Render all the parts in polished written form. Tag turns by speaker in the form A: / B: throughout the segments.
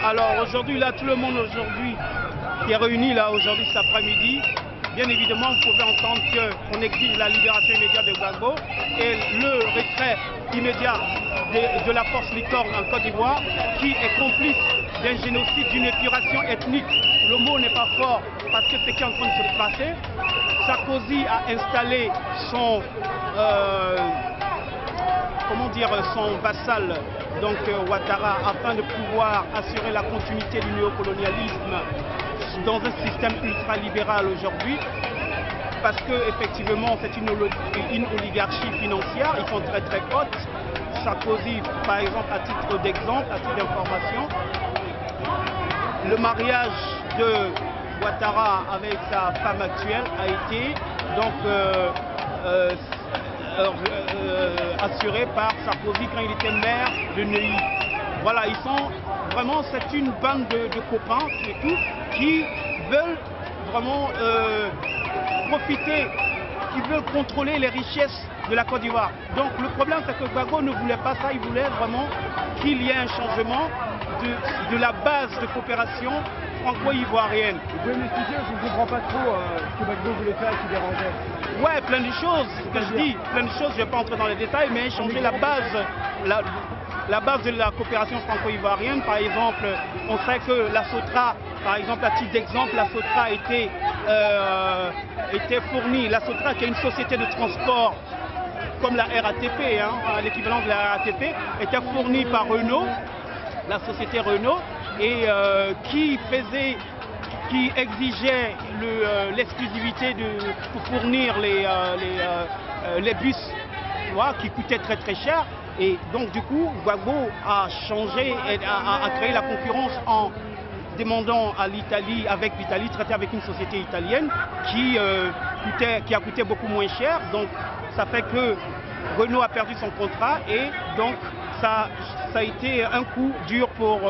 A: Alors aujourd'hui, là, tout le monde aujourd'hui qui est réuni là aujourd'hui cet après-midi, bien évidemment, vous pouvez entendre qu'on exige la libération immédiate de Gbagbo et le retrait immédiat de la force Licorne en Côte d'Ivoire, qui est complice d'un génocide, d'une épuration ethnique. Le mot n'est pas fort parce que ce qui est en train de se passer. Sarkozy a installé son, son vassal, donc Ouattara, afin de pouvoir assurer la continuité du néocolonialisme dans un système ultralibéral aujourd'hui, parce que effectivement c'est une oligarchie financière, ils sont très très hautes. Sarkozy, par exemple, à titre d'exemple, à titre d'information, le mariage de Ouattara avec sa femme actuelle a été donc assuré par Sarkozy quand il était maire de Neuilly. Voilà, ils sont vraiment, c'est une bande de copains et tout, qui veulent vraiment profiter, qui veulent contrôler les richesses de la Côte d'Ivoire. Donc le problème c'est que Gbagbo ne voulait pas ça, il voulait vraiment qu'il y ait un changement de la base de coopération franco-ivoirienne.
B: Vous pouvez m'expliquer, je ne comprends pas trop ce que Gbagbo voulait faire qui dérangeait.
A: Ouais, plein de choses, ce que je dis, plein de choses, je ne vais pas entrer dans les détails, mais changer la base de la coopération franco-ivoirienne. Par exemple, on sait que la SOTRA, par exemple, à titre d'exemple, la SOTRA était fournie, la SOTRA qui est une société de transport comme la RATP, l'équivalent de la RATP, était fournie par Renault, la société Renault, et qui exigeait l'exclusivité pour fournir les bus, tu vois, qui coûtaient très très cher. Et donc du coup, Gbagbo a changé, a créé la concurrence en demandant à l'Italie, traiter avec une société italienne qui a coûté beaucoup moins cher. Donc ça fait que Renault a perdu son contrat et donc ça a été un coup dur pour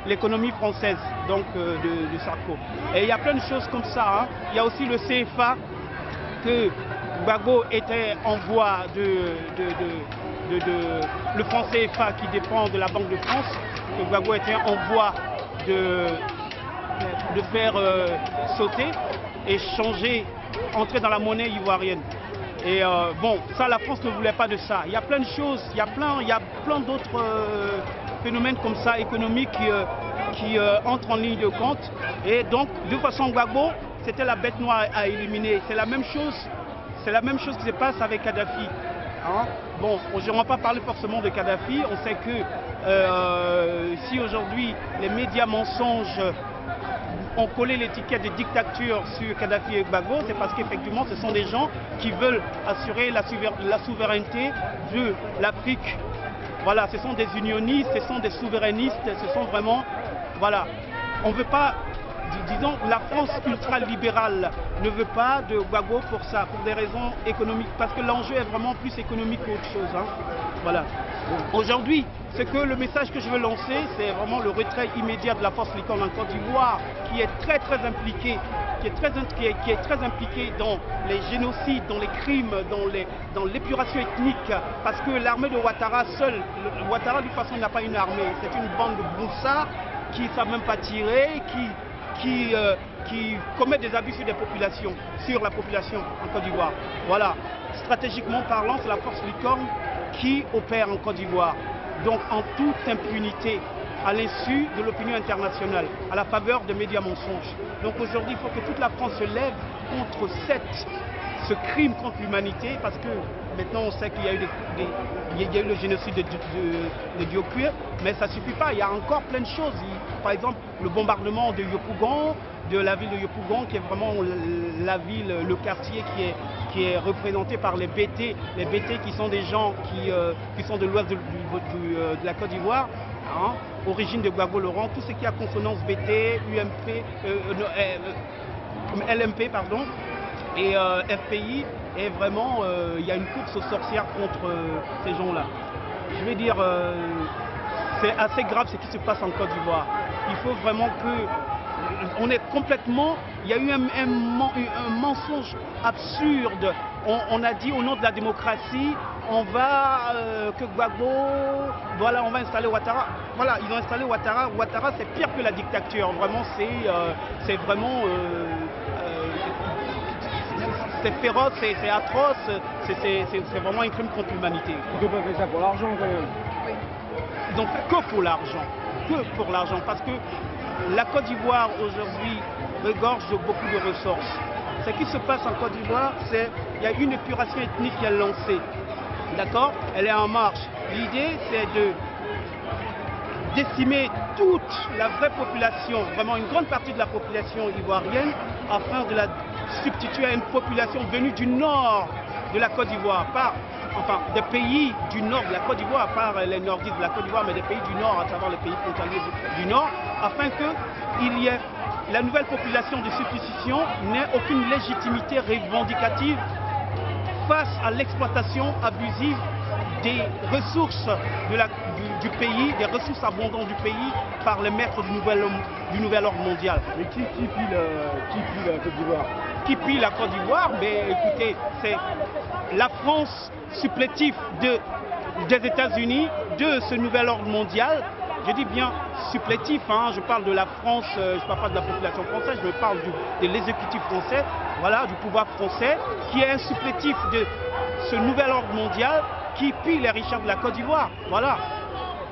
A: l'économie française, donc de Sarko. Et il y a plein de choses comme ça. Il y a aussi le CFA que Gbagbo était en voie le franc CFA qui dépend de la Banque de France, que Gbagbo était en voie de faire sauter et changer, entrer dans la monnaie ivoirienne. Et bon, ça, la France ne voulait pas de ça. Il y a plein de choses, il y a plein d'autres phénomènes comme ça, économiques, qui entrent en ligne de compte. Et donc, de toute façon, Gbagbo, c'était la bête noire à éliminer. C'est la même chose qui se passe avec Kadhafi. Bon, on ne va pas parler forcément de Kadhafi. On sait que si aujourd'hui les médias mensonges ont collé l'étiquette de dictature sur Kadhafi et Gbagbo, c'est parce qu'effectivement ce sont des gens qui veulent assurer la souveraineté de l'Afrique. Voilà, ce sont des unionistes, ce sont des souverainistes, ce sont vraiment... Voilà, on ne veut pas... Disons, la France ultralibérale ne veut pas de Gbagbo pour ça, pour des raisons économiques, parce que l'enjeu est vraiment plus économique qu'autre chose. Voilà. Aujourd'hui, le message que je veux lancer, c'est vraiment le retrait immédiat de la force Licorne en Côte d'Ivoire, qui est très impliqué, qui est très impliqué dans les génocides, dans les crimes, dans l'épuration ethnique, parce que l'armée de Ouattara seule, Ouattara de toute façon n'a pas une armée, c'est une bande de broussards qui ne savent même pas tirer, qui commettent des abus sur la population en Côte d'Ivoire. Voilà, stratégiquement parlant, c'est la force Licorne qui opère en Côte d'Ivoire. Donc en toute impunité, à l'insu de l'opinion internationale, à la faveur des médias mensonges. Donc aujourd'hui, il faut que toute la France se lève contre ce crime contre l'humanité, parce que maintenant on sait qu'il y a eu le génocide de Diokwe, mais ça ne suffit pas, il y a encore plein de choses. Par exemple, le bombardement de Yopougon, de la ville de Yopougon, qui est vraiment la ville, le quartier qui est représenté par les BT qui sont des gens qui sont de l'ouest de la Côte d'Ivoire, origine de Gbagbo Laurent, tout ce qui a consonance BT, UMP, LMP, pardon, et FPI, et vraiment il y a une course aux sorcières contre ces gens-là. Je vais dire, c'est assez grave ce qui se passe en Côte d'Ivoire. Il faut vraiment que... On est complètement... Il y a eu un mensonge absurde. On a dit au nom de la démocratie, on va que Gbagbo, voilà, on va installer Ouattara. Voilà, ils ont installé Ouattara. Ouattara, c'est pire que la dictature. Vraiment, c'est vraiment... c'est féroce, c'est atroce, c'est vraiment un crime contre l'humanité.
B: Ils n'ont pas fait ça pour l'argent quand même.
A: Ils ont fait que pour l'argent. Que pour l'argent. Parce que la Côte d'Ivoire aujourd'hui regorge de beaucoup de ressources. Ce qui se passe en Côte d'Ivoire, c'est qu'il y a une épuration ethnique qui est lancée. D'accord? Elle est en marche. L'idée, c'est de décimer toute la vraie population, vraiment une grande partie de la population ivoirienne, afin de la substituer à une population venue du nord de la Côte d'Ivoire, enfin des pays du nord de la Côte d'Ivoire, à part les nordistes de la Côte d'Ivoire, mais des pays du nord, à savoir les pays frontaliers du nord, afin qu'il y ait la nouvelle population de substitution n'ait aucune légitimité revendicative face à l'exploitation abusive des ressources du pays, des ressources abondantes du pays par les maîtres du nouvel ordre mondial.
B: Mais qui pille la Côte d'Ivoire?
A: Qui pille la Côte d'Ivoire? Mais écoutez, c'est la France supplétive des États-Unis, de ce nouvel ordre mondial. Je dis bien supplétif, hein, je parle de la France, je ne parle pas de la population française, je parle de l'exécutif français, voilà, du pouvoir français, qui est un supplétif de ce nouvel ordre mondial qui pille les richesses de la Côte d'Ivoire. Voilà.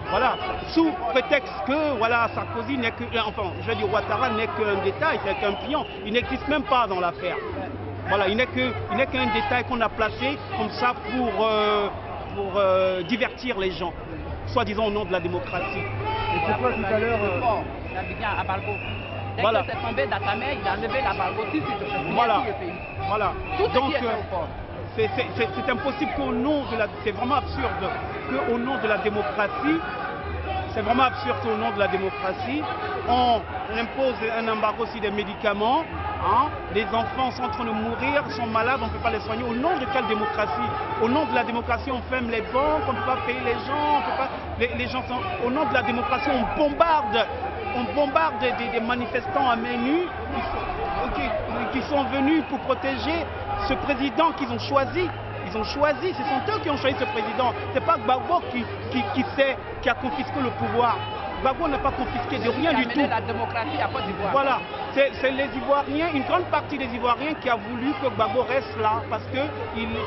A: Voilà. Sous prétexte que voilà, Sarkozy n'est que, enfin, je veux dire, Ouattara n'est qu'un détail, c'est qu'un pion. Il n'existe même pas dans l'affaire. Voilà, il n'est qu'un détail qu'on a placé comme ça pour divertir les gens, soi-disant au nom de la démocratie.
B: Et pourquoi tout à l'heure
C: à Bargo. Dès
A: voilà.
C: que c'est tombé d'Atamé, il a levé la Bargo tout de suite.
A: Voilà.
C: Tout le pays.
A: Voilà.
C: Tout ce
A: Donc,
C: qui était au port.
A: c'est impossible qu'au nom de la... C'est vraiment absurde qu'au nom de la démocratie, c'est vraiment absurde qu'au nom de la démocratie, on impose un embargo sur des médicaments, hein, les enfants sont en train de mourir, ils sont malades, on ne peut pas les soigner. Au nom de quelle démocratie? Au nom de la démocratie, on ferme les banques, on ne peut pas payer les gens, on peut pas... les gens sont... Au nom de la démocratie, on bombarde des manifestants à main nue qui sont venus pour protéger ce président qu'ils ont choisi. Ils ont choisi, ce sont eux qui ont choisi ce président. Ce n'est pas Gbagbo qui a confisqué le pouvoir. Gbagbo n'a pas confisqué de rien du tout.
C: La démocratie à Côte d'Ivoire.
A: Voilà, c'est les Ivoiriens, une grande partie des Ivoiriens qui a voulu que Gbagbo reste là parce que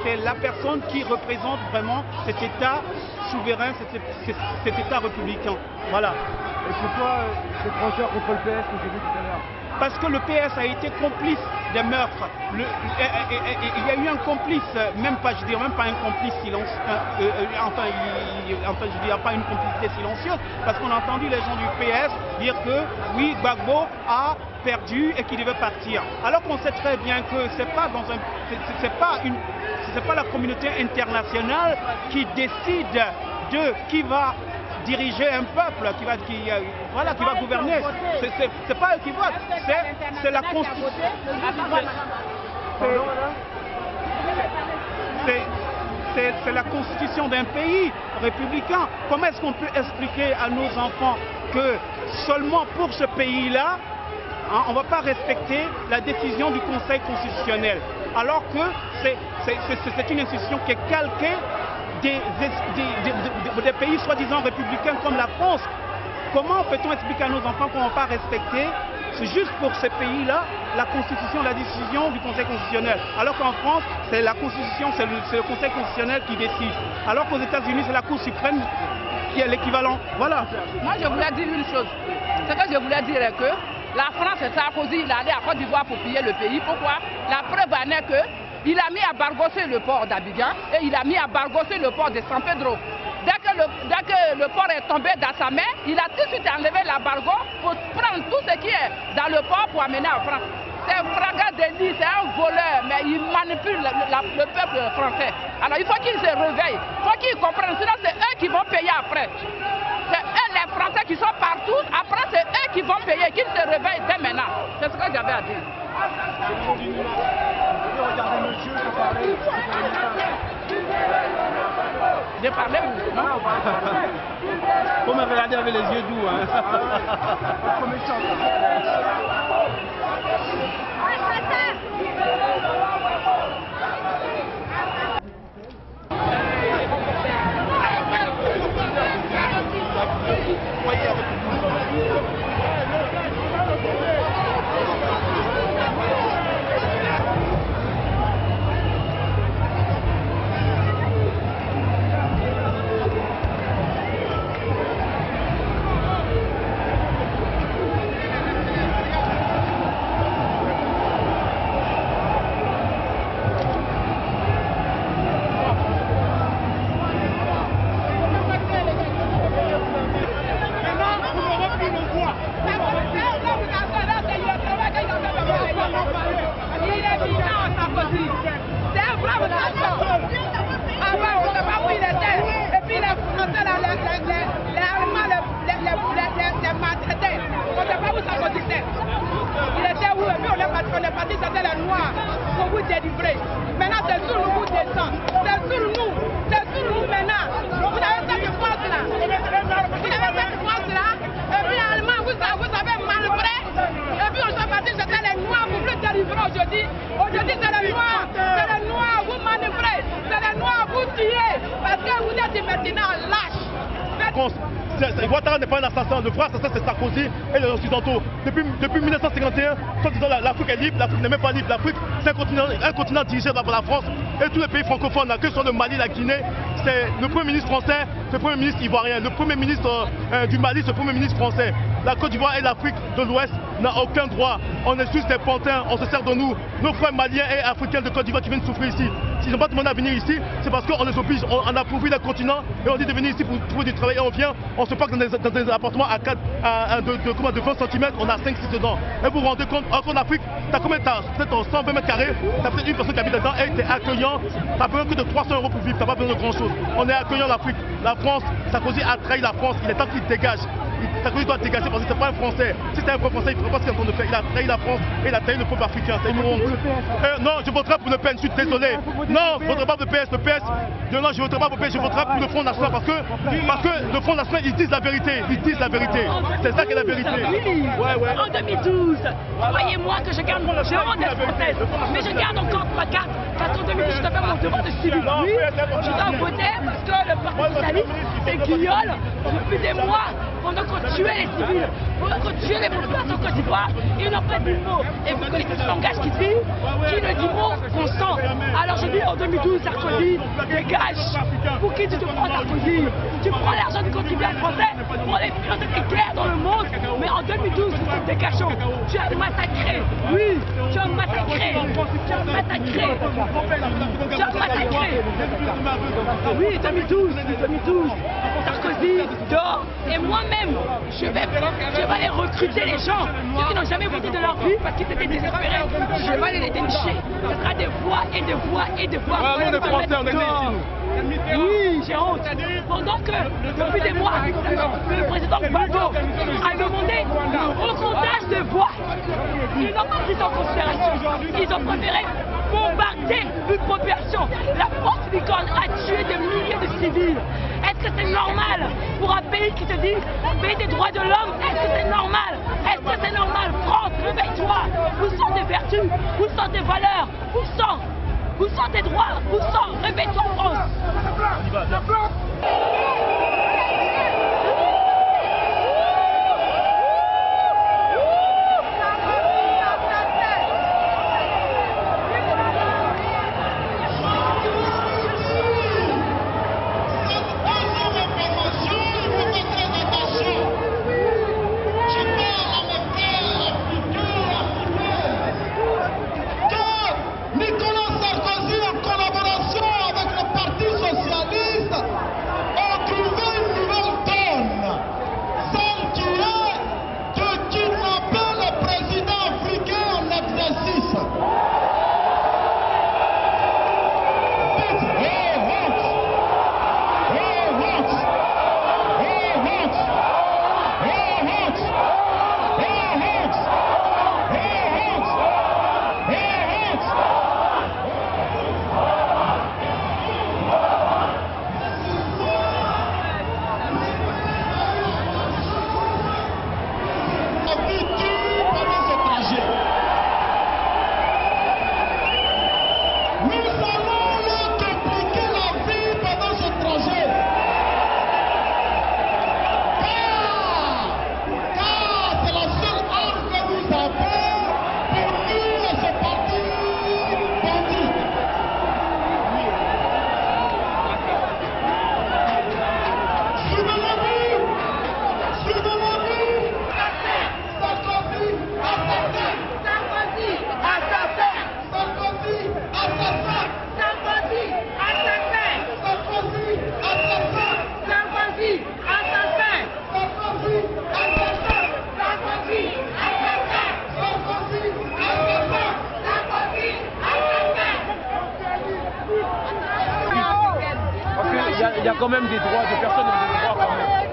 A: c'est la personne qui représente vraiment cet État souverain, cet État républicain. Voilà.
B: Et pourquoi cette rancœur contre le PS que j'ai vu tout à l'heure?
A: Parce que le PS a été complice des meurtres. Il y a eu un complice, même pas un complice silencieux, enfin je dirais pas une complicité silencieuse, parce qu'on a entendu les gens du PS dire que oui, Gbagbo a perdu et qu'il devait partir. Alors qu'on sait très bien que c'est pas la communauté internationale qui décide de qui va diriger un peuple, qui va gouverner. C'est pas eux qui votent, c'est la Constitution. C'est la Constitution d'un pays républicain. Comment est-ce qu'on peut expliquer à nos enfants que seulement pour ce pays-là, hein, on ne va pas respecter la décision du Conseil constitutionnel, alors que c'est une institution qui est calquée des pays soi-disant républicains comme la France? Comment peut-on expliquer à nos enfants qu'on ne va pas respecter, c'est juste pour ces pays-là, la Constitution, la décision du Conseil constitutionnel? Alors qu'en France, c'est la Constitution, c'est le Conseil constitutionnel qui décide. Alors qu'aux États-Unis, c'est la Cour suprême qui est l'équivalent. Voilà.
C: Moi, je voulais dire une chose. Ce que je voulais dire est que la France, c'est Sarkozy, il est allé à Côte d'Ivoire pour piller le pays. Pourquoi? La preuve en est que il a mis à bargosser le port d'Abidjan et il a mis à bargosser le port de San Pedro. Dès que le port est tombé dans sa main, il a tout de suite enlevé l'embargo pour prendre tout ce qui est dans le port pour amener en France. C'est un fragment délit, c'est un voleur, mais il manipule le peuple français. Alors il faut qu'ils se réveillent, il faut qu'ils comprennent, sinon c'est eux qui vont payer après. C'est eux les Français qui sont partout, après c'est eux qui vont payer, qu'ils se réveillent dès maintenant. C'est ce que j'avais à dire.
B: Regardez monsieur, je parlais.
C: J'ai parlé ou non?
A: Faut me regarder avec les yeux doux. Hein.
B: Trop méchant.
D: vous voyez avec
C: on est parti, c'était les Noirs pour vous délivrer. Maintenant, c'est sur nous, vous descend. C'est sur nous. C'est sur nous maintenant. Vous avez cette force-là. Vous avez cette force-là. Et puis, allemand, vous avez mal prêt. Et puis, on s'est parti, c'était les Noirs pour vous délivrer aujourd'hui. Aujourd'hui, c'est les Noirs. C'est les Noirs, vous manœuvrez. C'est les Noirs, vous tuez. Parce que vous êtes maintenant lâches.
D: Ouattara n'est pas un assassin, le vrai assassin c'est Sarkozy et les Occidentaux. Depuis 1951, quand disant l'Afrique est libre, l'Afrique n'est même pas libre. L'Afrique c'est un continent dirigé par la France et tous les pays francophones, que ce soit le Mali, la Guinée, c'est le Premier ministre français, le Premier ministre ivoirien, le Premier ministre du Mali, c'est le Premier ministre français. La Côte d'Ivoire et l'Afrique de l'Ouest n'ont aucun droit. On est juste des pantins, on se sert de nous. Nos frères maliens et africains de Côte d'Ivoire qui viennent souffrir ici. S'ils n'ont pas demandé à venir ici, c'est parce qu'on les oblige, on a pourvu le continent et on dit de venir ici pour trouver du travail et on vient, on se parque dans des appartements à 20 cm, on a 5-6 dedans. Et vous vous rendez compte, en Afrique, t'as combien, peut-être 120 mètres carrés, t'as peut-être une personne qui habite dedans et t'es accueillant, t'as besoin que de 300 € pour vivre, t'as pas besoin de grand chose. On est accueillant l'Afrique. La France, Sarkozy a trahi la France, il est temps qu'il dégage. Sarkozy doit dégager parce que c'est pas un Français. Si c'était un vrai Français, il ne ferait pas ce qu'il est en train de faire. Il a trahi la France et il a trahi le peuple africain. C'est une honte. Non, je voterai pour le PS, je suis désolé. Non, je ne voterai pas pour le PS. Non, je ne voterai pas pour le PS, je voterai pour le Front National parce que le Front National, ils disent la vérité. Ils disent la vérité. C'est ça qui est la vérité.
E: En 2012, croyez-moi que je garde mon genre d'être française. Mais je garde encore ma carte parce qu'en 2012, je dois faire mon devoir de civil. Oui, je dois voter parce que le Parti socialiste est guignol depuis des mois. Pendant qu'on tuait les civils, pendant qu'on tuait les populations en Côte d'Ivoire, ils n'ont pas dit mot. Et vous connaissez ce langage qui dit, qui ne dit mot constant. Alors je dis en 2012, Sarkozy, dégage. Pour qui tu te prends, Sarkozy? Tu prends l'argent du contribuable français pour les financer des guerres dans le monde. Mais en 2012, nous sommes dégagés. Tu as massacré. Oui, tu as massacré. Tu as massacré. Tu as massacré. Oui, 2012. Sarkozy dort. Et moi-même, je vais aller recruter les gens, ceux qui n'ont jamais voté de leur vie parce qu'ils étaient désespérés. Je vais aller les dénicher. Ce sera des voix et des voix et des voix.
D: Ouais, on est français, on est ici.
E: Oui, j'ai honte. Pendant que, depuis des mois, le président Gbagbo a demandé le recomptage de voix. Ils n'ont pas pris en considération. Ils ont préféré bombarder une population. La force licorne a tué des milliers de civils. Est-ce que c'est normal pour un pays qui se dit pays des droits de l'homme? Est-ce que c'est normal? Est-ce que c'est normal? France, réveille-toi. Où sont tes vertus? Où sont tes valeurs? Où sont tes droits? Où sont? Réveille-toi, France.
F: Sarkozy, en collaboration avec le Parti socialiste, ont trouvé
B: y a quand même des droits de personnes en